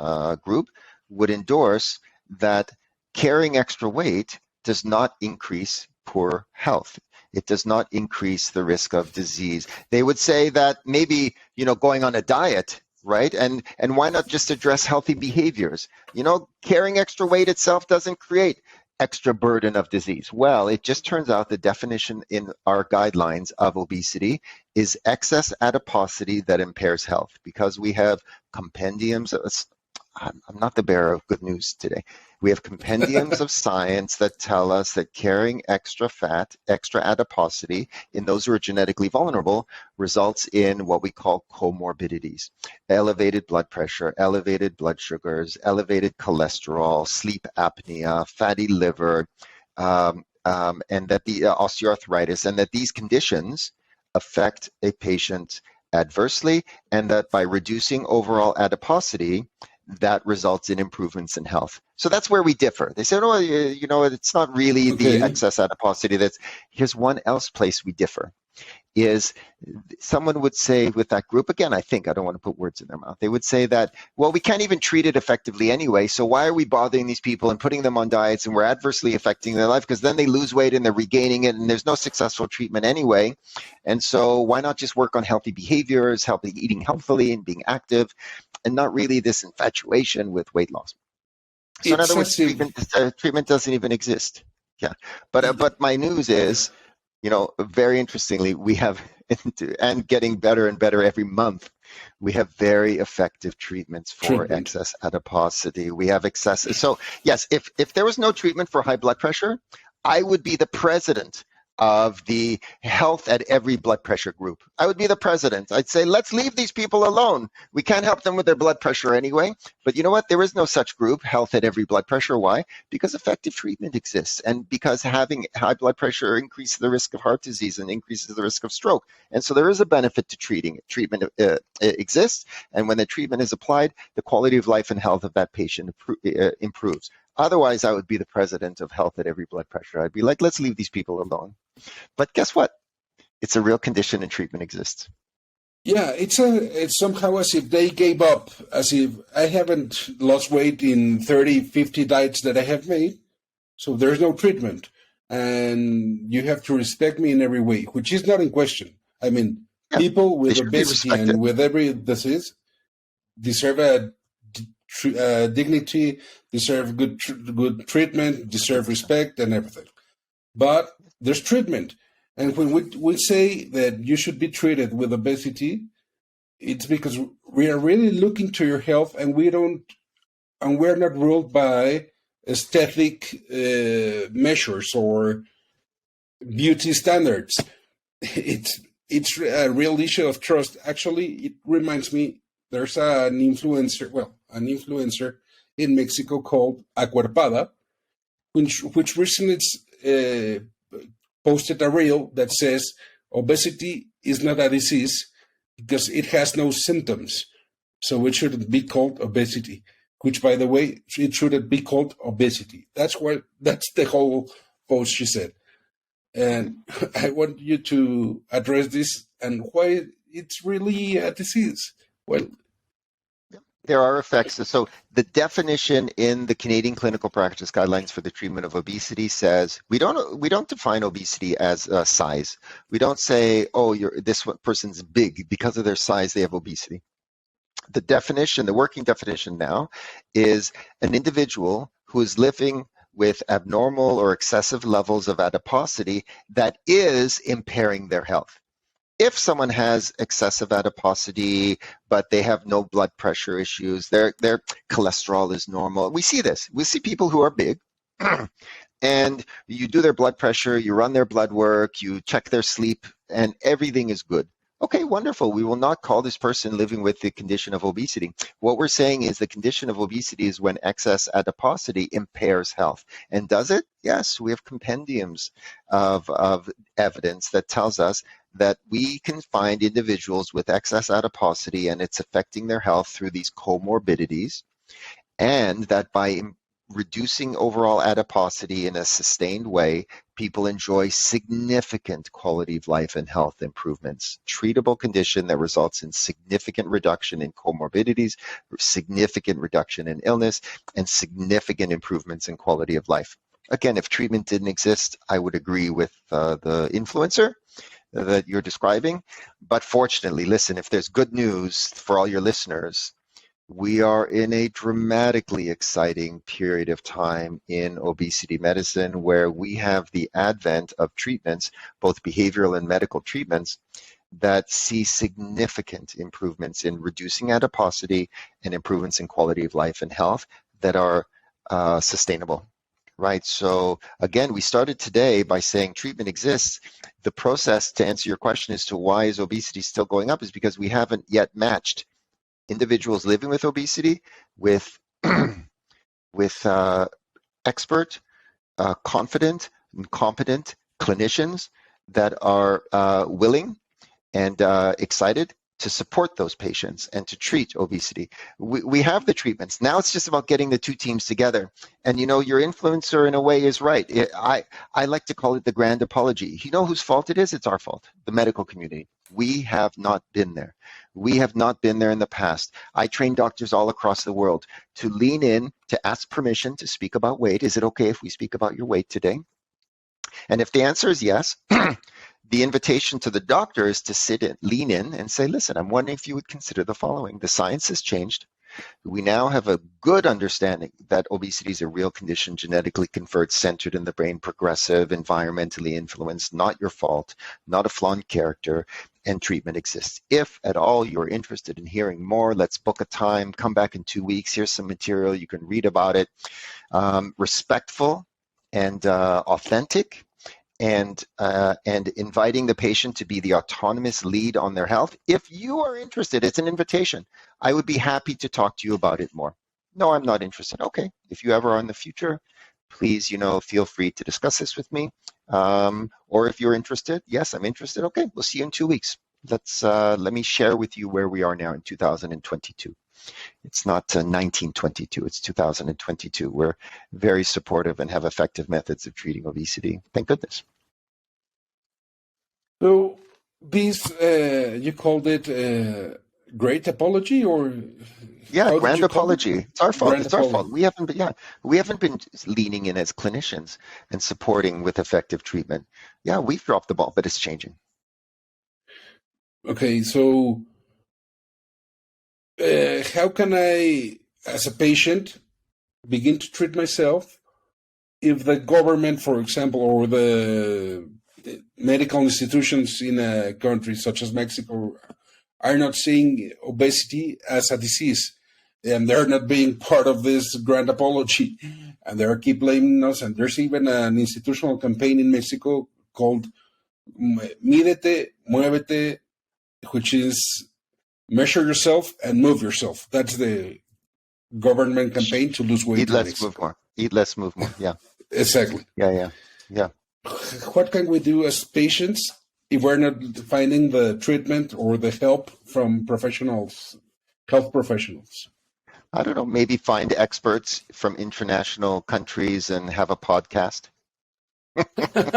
group would endorse that carrying extra weight does not increase poor health. It does not increase the risk of disease. They would say that maybe, going on a diet, right? And why not just address healthy behaviors? Carrying extra weight itself doesn't create extra burden of disease. Well, it just turns out the definition in our guidelines of obesity is excess adiposity that impairs health, because we have compendiums. I'm not the bearer of good news today. We have compendiums of science that tell us that carrying extra fat, extra adiposity in those who are genetically vulnerable results in what we call comorbidities: elevated blood pressure, elevated blood sugars, elevated cholesterol, sleep apnea, fatty liver, and that the osteoarthritis, and that these conditions affect a patient adversely, and that by reducing overall adiposity, that results in improvements in health. So that's where we differ. They say, oh, it's not really the excess adiposity. Here's one else place we differ. Is someone would say with that group, again, I don't want to put words in their mouth. They would say that, well, we can't even treat it effectively anyway. So why are we bothering these people and putting them on diets, and we're adversely affecting their life, because then they lose weight and they're regaining it and there's no successful treatment anyway. And so why not just work on healthy behaviors, eating healthfully and being active, and not really this infatuation with weight loss. So in other words, treatment doesn't even exist. Yeah, but my news is, very interestingly, we have, and getting better and better every month, we have very effective treatments for excess adiposity. We have excessive. So yes, if there was no treatment for high blood pressure, I would be the president of the Health at Every Blood Pressure group. I would be the president. I'd say, let's leave these people alone. We can't help them with their blood pressure anyway. But you know what? There is no such group, Health at Every Blood Pressure. Why? Because effective treatment exists, and because having high blood pressure increases the risk of heart disease and increases the risk of stroke. And so there is a benefit to treating it. Treatment exists, and when the treatment is applied, the quality of life and health of that patient improves. Otherwise, I would be the president of Health at Every Blood Pressure. I'd be like, let's leave these people alone. But guess what? It's a real condition and treatment exists. Yeah, it's somehow as if they gave up, as if I haven't lost weight in 30, 50 diets that I have made, so there's no treatment. And you have to respect me in every way, which is not in question. I mean, people with obesity and with every disease deserve dignity, deserve good treatment, deserve respect and everything. But there's treatment. And when we say that you should be treated with obesity, it's because we are really looking to your health, and we're not ruled by aesthetic measures or beauty standards. It's a real issue of trust. Actually, it reminds me, there's an influencer in Mexico called Acuerpada, which recently posted a reel that says obesity is not a disease because it has no symptoms. So it shouldn't be called obesity, which, by the way, it shouldn't be called obesity. That's the whole post she said. And I want you to address this and why it's really a disease. Well, there are effects. So the definition in the Canadian Clinical Practice Guidelines for the Treatment of Obesity says we don't define obesity as size. We don't say, oh, this person's big because of their size, they have obesity. The definition, the working definition now, is an individual who is living with abnormal or excessive levels of adiposity that is impairing their health. If someone has excessive adiposity, but they have no blood pressure issues, their cholesterol is normal. We see this. We see people who are big, and you do their blood pressure, you run their blood work, you check their sleep, and everything is good. Okay, wonderful. We will not call this person living with the condition of obesity. What we're saying is the condition of obesity is when excess adiposity impairs health. And does it? Yes, we have compendiums of evidence that tells us that we can find individuals with excess adiposity and it's affecting their health through these comorbidities, and that by reducing overall adiposity in a sustained way, people enjoy significant quality of life and health improvements. Treatable condition that results in significant reduction in comorbidities, significant reduction in illness, and significant improvements in quality of life. Again, if treatment didn't exist, I would agree with the influencer that you're describing. But fortunately, listen, if there's good news for all your listeners, we are in a dramatically exciting period of time in obesity medicine where we have the advent of treatments, both behavioral and medical treatments, that see significant improvements in reducing adiposity and improvements in quality of life and health that are sustainable. Right. So again, we started today by saying treatment exists. The process to answer your question as to why is obesity still going up is because we haven't yet matched individuals living with obesity with expert, confident, and competent clinicians that are willing and excited to support those patients and to treat obesity. We have the treatments. Now it's just about getting the two teams together. And you know, your influencer in a way is right. I like to call it the grand apology. You know whose fault it is? It's our fault, the medical community. We have not been there. We have not been there in the past. I train doctors all across the world to lean in, to ask permission to speak about weight. Is it okay if we speak about your weight today? And if the answer is yes, the invitation to the doctor is to sit in, lean in and say, listen, I'm wondering if you would consider the following. The science has changed. We now have a good understanding that obesity is a real condition, genetically conferred, centered in the brain, progressive, environmentally influenced, not your fault, not a flawed character, and treatment exists. If at all you're interested in hearing more, let's book a time, come back in 2 weeks. Here's some material, you can read about it. Respectful and authentic. And inviting the patient to be the autonomous lead on their health. If you are interested, it's an invitation. I would be happy to talk to you about it more. No, I'm not interested. Okay, if you ever are in the future, please, feel free to discuss this with me. Or if you're interested, yes, I'm interested. Okay, we'll see you in 2 weeks. Let me share with you where we are now in 2022. It's not 1922, it's 2022. We're very supportive and have effective methods of treating obesity. Thank goodness. So this, you called it great apology, or yeah, grand apology. It's our fault. Grand it's apology. Our fault. We haven't been leaning in as clinicians and supporting with effective treatment. Yeah, we've dropped the ball, but it's changing. Okay, so how can I, as a patient, begin to treat myself if the government, for example, or the medical institutions in a country such as Mexico are not seeing obesity as a disease, and they're not being part of this grand apology, and they keep blaming us? And there's even an institutional campaign in Mexico called Mídete, Muévete, which is measure yourself and move yourself. That's the government campaign to lose weight. Eat less, move more. Eat less, move more. Yeah. Exactly. Yeah. What can we do as patients if we're not finding the treatment or the help from professionals, health professionals? I don't know, maybe find experts from international countries and have a podcast.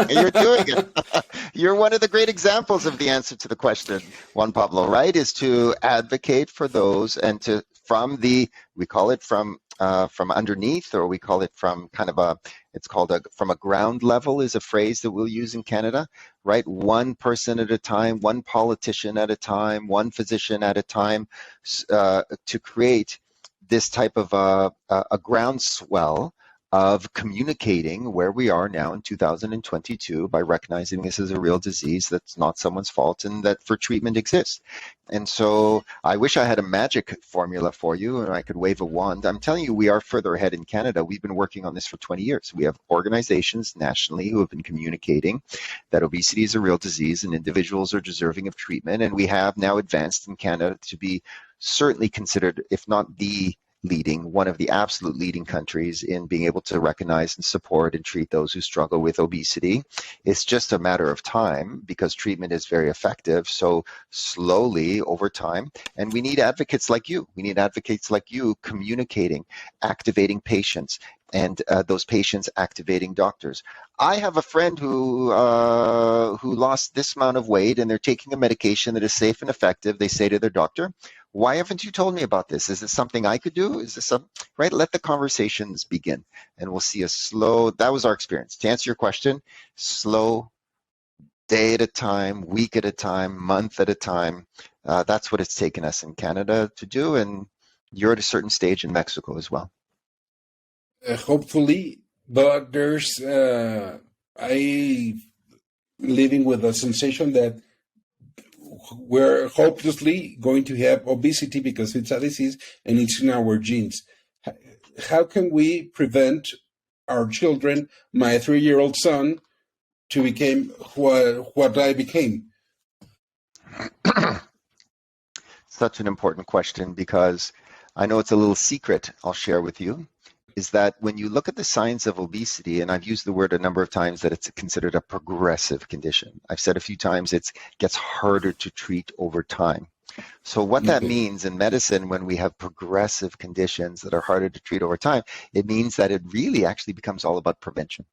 You're doing it. You're one of the great examples of the answer to the question, Juan Pablo, right? Is to advocate for those and to we call it from underneath, or we call it from from a ground level is a phrase that we'll use in Canada, right? One person at a time, one politician at a time, one physician at a time, to create this type of a groundswell of communicating where we are now in 2022 by recognizing this is a real disease that's not someone's fault and that for treatment exists. And so I wish I had a magic formula for you and I could wave a wand. I'm telling you, we are further ahead in Canada. We've been working on this for 20 years. We have organizations nationally who have been communicating that obesity is a real disease and individuals are deserving of treatment. And we have now advanced in Canada to be certainly considered, if not the leading, one of the absolute leading countries in being able to recognize and support and treat those who struggle with obesity. It's just a matter of time because treatment is very effective. So slowly over time, and we need advocates like you. We need advocates like you communicating, activating patients, and those patients activating doctors. I have a friend who lost this amount of weight, and they're taking a medication that is safe and effective. They say to their doctor, "Why haven't you told me about this? Is this something I could do? Is this some right?" Let the conversations begin, and we'll see a slow. That was our experience. To answer your question, slow, day at a time, week at a time, month at a time. That's what it's taken us in Canada to do, and you're at a certain stage in Mexico as well. Hopefully, but there's I living with a sensation that we're hopelessly going to have obesity because it's a disease and it's in our genes. How can we prevent our children, my 3-year-old son, to become what I became? Such an important question, because I know it's a little secret I'll share with you, is that when you look at the science of obesity, and I've used the word a number of times that it's considered a progressive condition. I've said a few times it gets harder to treat over time. So what that means in medicine, when we have progressive conditions that are harder to treat over time, it means that it really actually becomes all about prevention,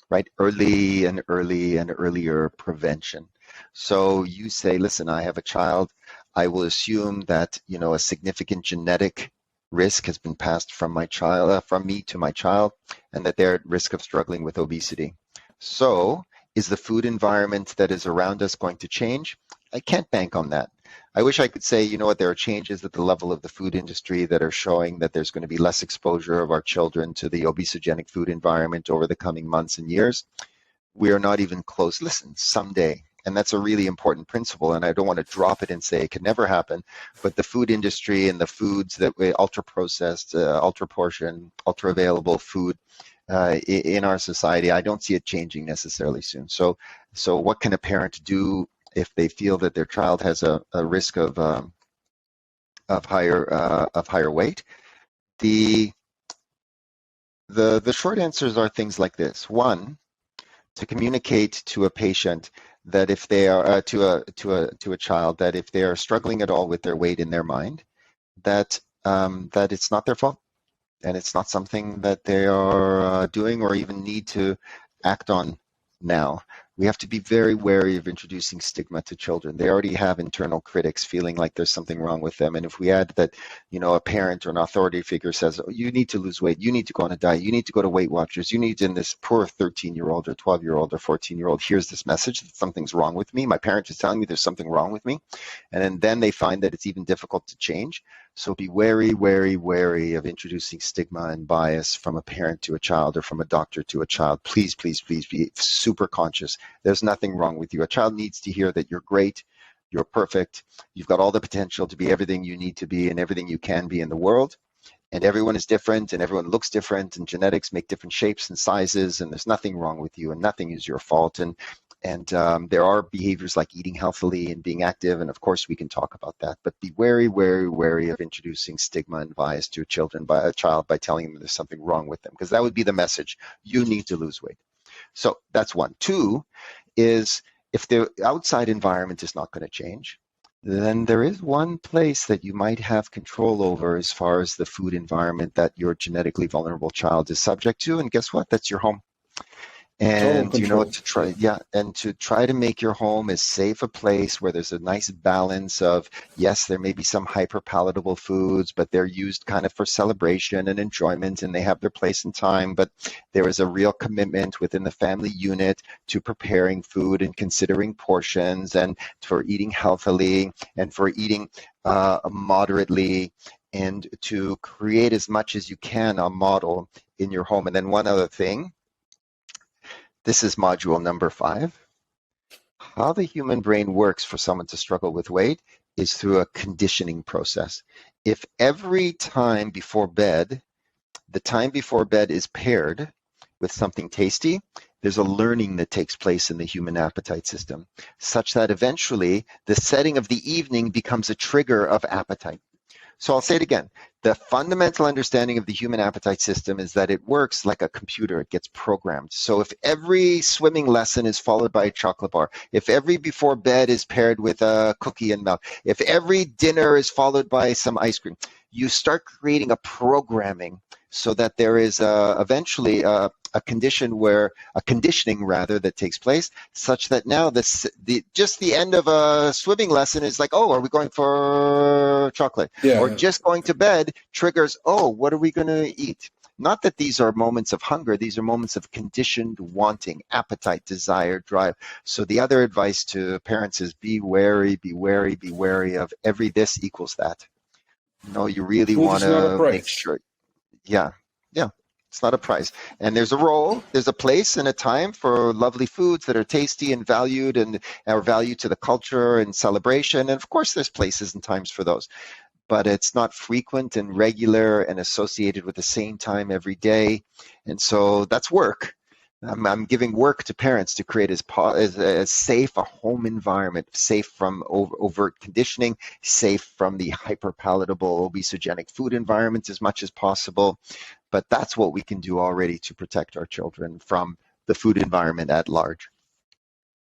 right? Early and earlier prevention. So you say, listen, I have a child. I will assume that, a significant genetic risk has been passed from my child, from me to my child, and that they're at risk of struggling with obesity. So is the food environment that is around us going to change? I can't bank on that. I wish I could say, there are changes at the level of the food industry that are showing that there's going to be less exposure of our children to the obesogenic food environment over the coming months and years. We are not even close. Listen, someday, and that's a really important principle, and I don't want to drop it and say it could never happen, but the food industry and the foods that we ultra-processed, ultra-portioned, ultra-available food in our society, I don't see it changing necessarily soon. So what can a parent do if they feel that their child has a risk of higher weight? The short answers are things like this. One, to communicate to a patient that if they are to a child that if they are struggling at all with their weight in their mind, that it's not their fault, and it's not something that they are doing or even need to act on now. We have to be very wary of introducing stigma to children. They already have internal critics feeling like there's something wrong with them. And if we add that, a parent or an authority figure says, "Oh, you need to lose weight, you need to go on a diet, you need to go to Weight Watchers, you need to," and this poor 13-year-old or 12-year-old or 14-year-old hears this message that something's wrong with me. My parent is telling me there's something wrong with me. And then they find that it's even difficult to change. So be wary, wary, wary of introducing stigma and bias from a parent to a child or from a doctor to a child. Please, please, please be super conscious. There's nothing wrong with you. A child needs to hear that you're great, you're perfect, you've got all the potential to be everything you need to be and everything you can be in the world. And everyone is different and everyone looks different, and genetics make different shapes and sizes, and there's nothing wrong with you and nothing is your fault. And there are behaviors like eating healthily and being active, and of course we can talk about that, but be wary, wary, wary of introducing stigma and bias to a child by telling them there's something wrong with them, because that would be the message. You need to lose weight. So that's one. Two is, if the outside environment is not going to change, then there is one place that you might have control over as far as the food environment that your genetically vulnerable child is subject to, and guess what? That's your home. And to try to make your home as safe a place where there's a nice balance of, yes, there may be some hyper palatable foods, but they're used kind of for celebration and enjoyment, and they have their place and time, but there is a real commitment within the family unit to preparing food and considering portions and for eating healthily and for eating moderately, and to create as much as you can a model in your home. And then one other thing, this is module number 5. How the human brain works for someone to struggle with weight is through a conditioning process. If every time before bed, the time before bed is paired with something tasty, there's a learning that takes place in the human appetite system, such that eventually the setting of the evening becomes a trigger of appetite. So I'll say it again. The fundamental understanding of the human appetite system is that it works like a computer. It gets programmed. So if every swimming lesson is followed by a chocolate bar, if every before bed is paired with a cookie and milk, if every dinner is followed by some ice cream, you start creating a programming so that there is eventually a conditioning rather that takes place, such that now just the end of a swimming lesson is like, oh, are we going for chocolate? Yeah. Or just going to bed triggers, oh, what are we going to eat? Not that these are moments of hunger, these are moments of conditioned wanting, appetite, desire, drive. So the other advice to parents is be wary, be wary, be wary of every this equals that. You really Food want is not a to prize. make sure. Yeah. It's not a prize. And there's a role, there's a place and a time for lovely foods that are tasty and valued and are valued to the culture and celebration. And of course, there's places and times for those. But it's not frequent and regular and associated with the same time every day. And so that's work. I'm giving work to parents to create as safe a home environment, safe from overt conditioning, safe from the hyperpalatable obesogenic food environment as much as possible. But that's what we can do already to protect our children from the food environment at large.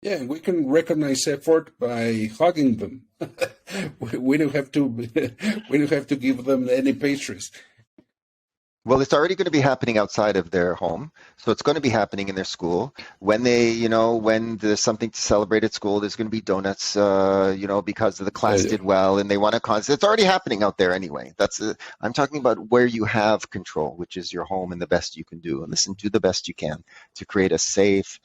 Yeah, we can recognize effort by hugging them. We don't have to. We don't have to give them any pastries. Well, it's already going to be happening outside of their home. So it's going to be happening in their school. When when there's something to celebrate at school, there's going to be donuts, because the class did well and they want to it's already happening out there anyway. I'm talking about where you have control, which is your home and the best you can do. And listen, do the best you can to create a safe,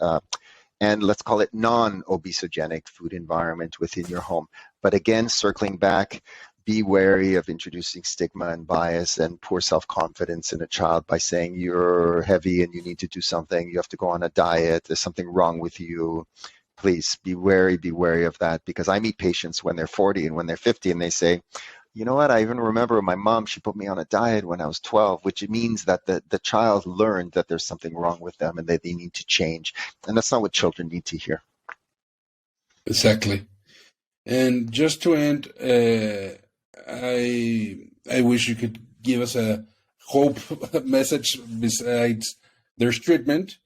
and let's call it non-obesogenic food environment within your home. But again, circling back, be wary of introducing stigma and bias and poor self-confidence in a child by saying you're heavy and you need to do something, you have to go on a diet, there's something wrong with you. Please be wary of that, because I meet patients when they're 40 and when they're 50 and they say, you know what, I even remember my mom, she put me on a diet when I was 12, which means that the child learned that there's something wrong with them and that they need to change. And that's not what children need to hear. Exactly. And just to end, I wish you could give us a hope message besides there's treatment.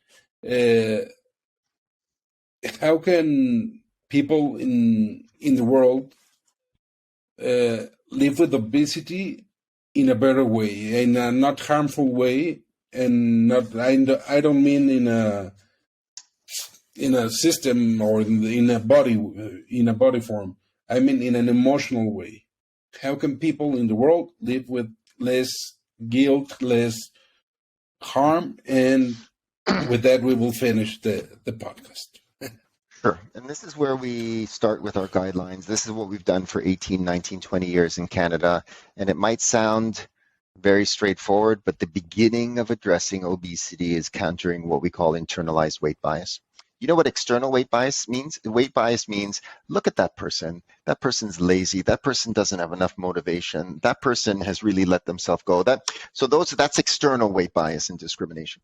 How can people in the world live with obesity in a better way, in a not harmful way, and not I don't mean in a system or in a body form. I mean in an emotional way. How can people in the world live with less guilt, less harm? And with that, we will finish the podcast. Sure. And this is where we start with our guidelines. This is what we've done for 18, 19, 20 years in Canada. And it might sound very straightforward, but the beginning of addressing obesity is countering what we call internalized weight bias. You know what external weight bias means? Weight bias means, look at that person. That person's lazy. That person doesn't have enough motivation. That person has really let themselves go. That's external weight bias and discrimination.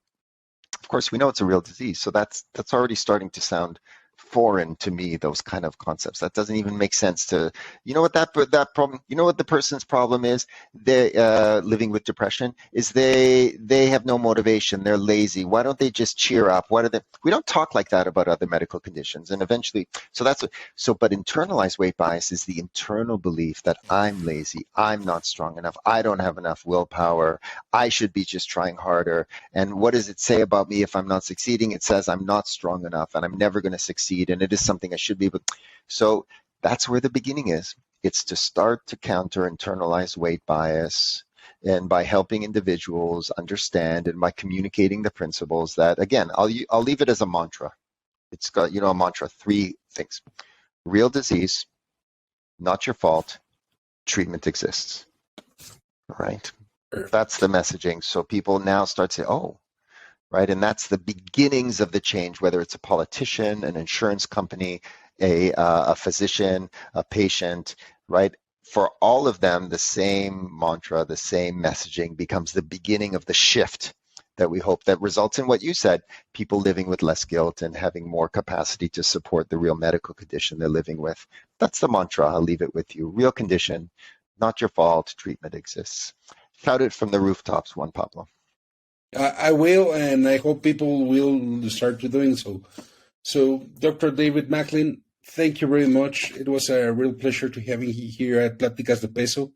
Of course, we know it's a real disease, so that's already starting to sound foreign to me, those kind of concepts. That doesn't even make sense to, what that problem, what the person's problem is, they living with depression, is they have no motivation, they're lazy. Why don't they just cheer up? We don't talk like that about other medical conditions. And eventually, but internalized weight bias is the internal belief that I'm lazy, I'm not strong enough, I don't have enough willpower, I should be just trying harder. And what does it say about me if I'm not succeeding? It says I'm not strong enough and I'm never going to succeed. And it is something I should be able. So that's where the beginning is. It's to start to counter internalized weight bias, and by helping individuals understand and by communicating the principles that, again, I'll leave it as a mantra. It's got, a mantra, 3 things: real disease, not your fault, treatment exists. Right? That's the messaging. So people now start to say, oh, right? And that's the beginnings of the change, whether it's a politician, an insurance company, a physician, a patient, right? For all of them, the same mantra, the same messaging becomes the beginning of the shift that we hope that results in what you said, people living with less guilt and having more capacity to support the real medical condition they're living with. That's the mantra. I'll leave it with you. Real condition, Not your fault. Treatment exists. Shout it from the rooftops, Juan Pablo. I will, and I hope people will start doing so. So, Dr. David Macklin, thank you very much. It was a real pleasure to having you here at Pláticas de Peso.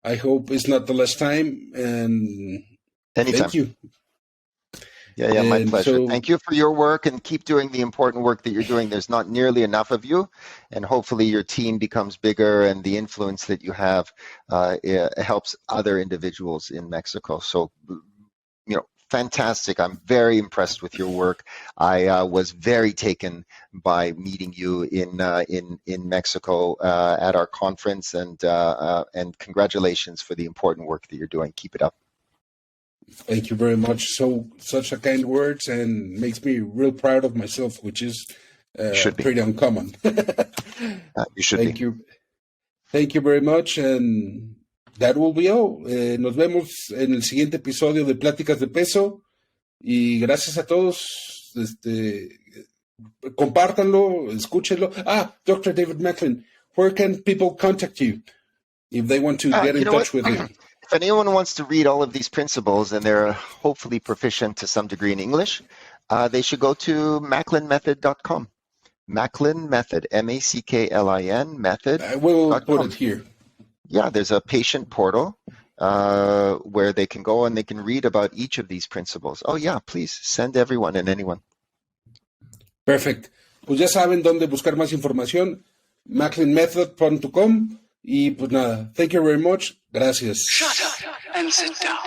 I hope it's not the last time, and Anytime. thank you. Yeah, my pleasure. So, thank you for your work, and keep doing the important work that you're doing. There's not nearly enough of you, and hopefully your team becomes bigger, and the influence that you have helps other individuals in Mexico. So, fantastic. I'm very impressed with your work. I was very taken by meeting you in Mexico at our conference, and congratulations for the important work that you're doing. Keep it up. Thank you very much. Such a kind words, and makes me real proud of myself, which is pretty uncommon. You should Thank you. Thank you very much, and that will be all. Nos vemos en el siguiente episodio de Pláticas de Peso, y gracias a todos. Compártanlo, escúchenlo. Dr. David Macklin, where can people contact you if they want to get in touch with you? If anyone wants to read all of these principles, and they're hopefully proficient to some degree in English, they should go to macklinmethod.com. Macklin Method, Macklin method. I will put it here. Yeah, there's a patient portal where they can go and they can read about each of these principles. Oh yeah, please send everyone and anyone. Perfect. Pues ya saben dónde buscar más información, macklinmethod.com, y pues nada, thank you very much. Gracias. Shut up and sit down.